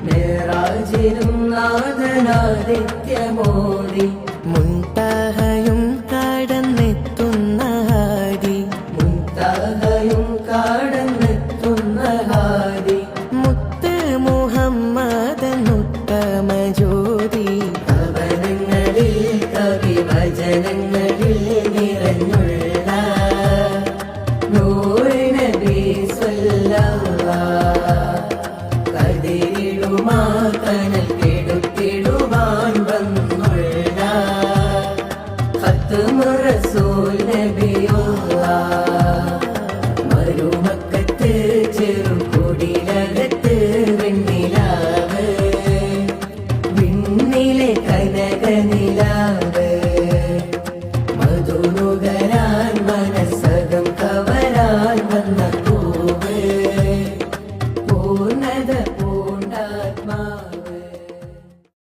മേറാജിലും നാഥനാദിത്യമോദി മുൻതഹയും കടന്നെത്തുന്ന Harry മുൻതഹയും കടന്നെത്തുന്ന Harry മുത്ത് മുഹമ്മദൻ ഉത്തമ ജ്യോതി ഭവനങ്ങളിൽ കവി വചനങ്ങളിൽ നിറഞ്ഞുള്ള നൂറ് നബി സ്വല്ലല്ലാഹ് കതിരിടുമാ കനൽ കെടുത്തിടുവാൻ വന്നുള്ള ഖത്മു റസൂൽ നബിയുള്ളാഹ് മരുമക്കത്ത് ചെറുകുടിലകത്ത് വെണ്ണിലാവ് വിണ്ണിലെ കനകനിലാവ് മധുനുകരാൻ മനസ്സകം കവരാൻ വന്ന പൂവ് പൂർണ്ണത